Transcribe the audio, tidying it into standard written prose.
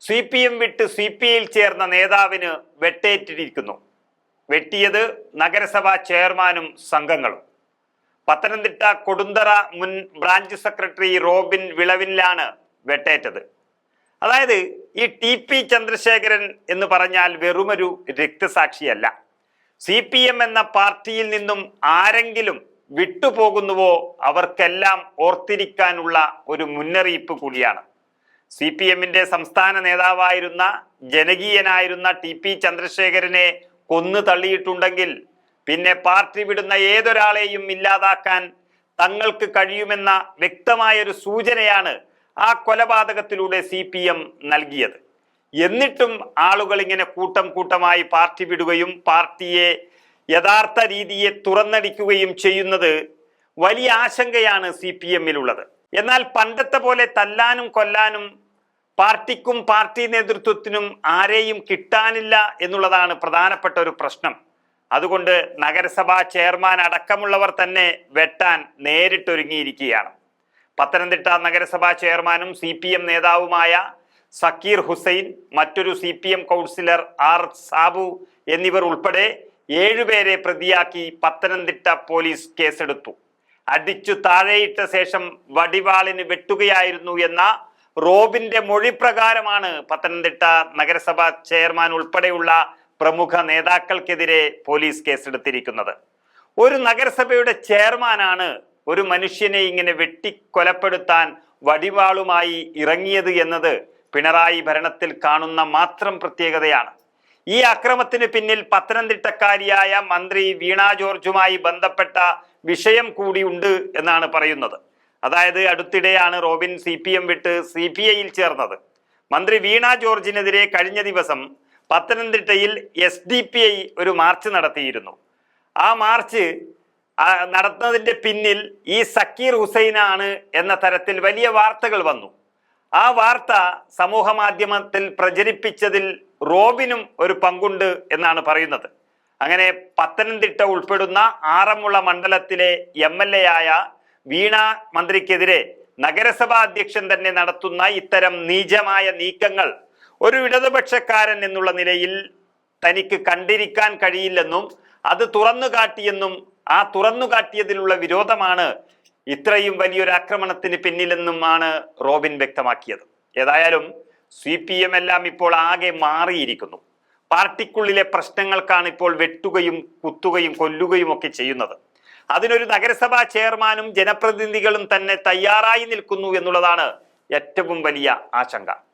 CPM വിട്ട് CPIയിൽ ചേർന്ന നേതാവിന് വെട്ടേറ്റിരിക്കുന്നു. വെട്ടിയത് നഗരസഭാ ചെയർമാനും സംഘങ്ങളും. പത്തനംതിട്ട കൊടുന്തറ മുൻ ബ്രാഞ്ച് സെക്രട്ടറി റോബിൻ വിളവിലാണ് വെട്ടേറ്റത്. അതായത് ഈ TP ചന്ദ്രശേഖരൻ എന്ന് പറഞ്ഞാൽ വെറുമൊരു രക്തസാക്ഷിയല്ല. CPM എന്ന പാർട്ടിയിൽ നിന്നും ആരെങ്കിലും വിട്ടുപോകുന്നുവോ അവർക്കെല്ലാം ഓർത്തിരിക്കാനുള്ള ഒരു മുന്നറിയിപ്പ് കൂടിയാണ്. CPMന്റെ സംസ്ഥാന നേതാവായിരുന്ന ജനകീയനായിരുന്ന TP ചന്ദ്രശേഖരനെ കൊന്നു തള്ളിയിട്ടുണ്ടെങ്കിൽ പിന്നെ പാർട്ടി വിടുന്ന ഏതൊരാളെയും ഇല്ലാതാക്കാൻ തങ്ങൾക്ക് കഴിയുമെന്ന വ്യക്തമായൊരു സൂചനയാണ് ആ കൊലപാതകത്തിലൂടെ CPM നൽകിയത്. എന്നിട്ടും ആളുകൾ ഇങ്ങനെ കൂട്ടം കൂട്ടമായി പാർട്ടി വിടുകയും പാർട്ടിയെ യഥാർത്ഥ രീതിയെ തുറന്നടിക്കുകയും ചെയ്യുന്നത് വലിയ ആശങ്കയാണ് CPMലുള്ളത്. എന്നാൽ പണ്ടത്തെ പോലെ തല്ലാനും കൊല്ലാനും പാർട്ടിക്കും പാർട്ടി നേതൃത്വത്തിനും ആരെയും കിട്ടാനില്ല എന്നുള്ളതാണ് പ്രധാനപ്പെട്ട ഒരു പ്രശ്നം. അതുകൊണ്ട് നഗരസഭാ ചെയർമാൻ അടക്കമുള്ളവർ തന്നെ വെട്ടാൻ നേരിട്ടൊരുങ്ങിയിരിക്കുകയാണ്. പത്തനംതിട്ട നഗരസഭാ ചെയർമാനും CPM നേതാവുമായ സക്കീർ ഹുസൈൻ, മറ്റൊരു CPM കൗൺസിലർ R സാബു എന്നിവർ ഉൾപ്പെടെ 7 പേരെ പ്രതിയാക്കി പത്തനംതിട്ട പോലീസ് കേസെടുത്തു. അടിച്ചു താഴെയിട്ട ശേഷം വടിവാളിന് വെട്ടുകയായിരുന്നു എന്ന റോബിന്റെ മൊഴി പ്രകാരമാണ് പത്തനംതിട്ട നഗരസഭാ ചെയർമാൻ ഉൾപ്പെടെയുള്ള പ്രമുഖ നേതാക്കൾക്കെതിരെ പോലീസ് കേസെടുത്തിരിക്കുന്നത്. ഒരു നഗരസഭയുടെ ചെയർമാനാണ് ഒരു മനുഷ്യനെ ഇങ്ങനെ വെട്ടിക്കൊലപ്പെടുത്താൻ വടിവാളുമായി ഇറങ്ങിയത് എന്നത് പിണറായി ഭരണത്തിൽ കാണുന്ന മാത്രം പ്രത്യേകതയാണ്. ഈ അക്രമത്തിന് പിന്നിൽ പത്തനംതിട്ടക്കാരിയായ മന്ത്രി വീണ ജോർജുമായി ബന്ധപ്പെട്ട വിഷയം കൂടിയുണ്ട് എന്നാണ് പറയുന്നത്. അതായത് അടുത്തിടെയാണ് റോബിൻ CPM വിട്ട് CPIയിൽ ചേർന്നത്. മന്ത്രി വീണ ജോർജിനെതിരെ കഴിഞ്ഞ ദിവസം പത്തനംതിട്ടയിൽ SDPI ഒരു മാർച്ച് നടത്തിയിരുന്നു. ആ മാർച്ച് നടത്തുന്നതിന്റെ പിന്നിൽ ഈ സക്കീർ ഹുസൈനാണ് എന്ന തരത്തിൽ വലിയ വാർത്തകൾ വന്നു. ആ വാർത്ത സമൂഹ മാധ്യമത്തിൽ പ്രചരിപ്പിച്ചതിൽ റോബിനും ഒരു പങ്കുണ്ട് എന്നാണ് പറയുന്നത്. അങ്ങനെ പത്തനംതിട്ട ഉൾപ്പെടുന്ന ആറന്മുള മണ്ഡലത്തിലെ MLA ആയ വീണ മന്ത്രിക്കെതിരെ നഗരസഭാ അധ്യക്ഷൻ തന്നെ നടത്തുന്ന ഇത്തരം നീചമായ നീക്കങ്ങൾ ഒരു ഇടതുപക്ഷക്കാരൻ എന്നുള്ള നിലയിൽ തനിക്ക് കണ്ടിരിക്കാൻ കഴിയില്ലെന്നും അത് തുറന്നു കാട്ടിയെന്നും ആ തുറന്നു കാട്ടിയതിലുള്ള വിരോധമാണ് ഇത്രയും വലിയൊരു ആക്രമണത്തിന് പിന്നിലെന്നുമാണ് റോബിൻ വ്യക്തമാക്കിയത്. ഏതായാലും CPM എല്ലാം ഇപ്പോൾ ആകെ മാറിയിരിക്കുന്നു. പാർട്ടിക്കുള്ളിലെ പ്രശ്നങ്ങൾക്കാണ് ഇപ്പോൾ വെട്ടുകയും കുത്തുകയും കൊല്ലുകയും ഒക്കെ ചെയ്യുന്നത്. അതിനൊരു നഗരസഭാ ചെയർമാനും ജനപ്രതിനിധികളും തന്നെ തയ്യാറായി നിൽക്കുന്നു എന്നുള്ളതാണ് ഏറ്റവും വലിയ ആശങ്ക.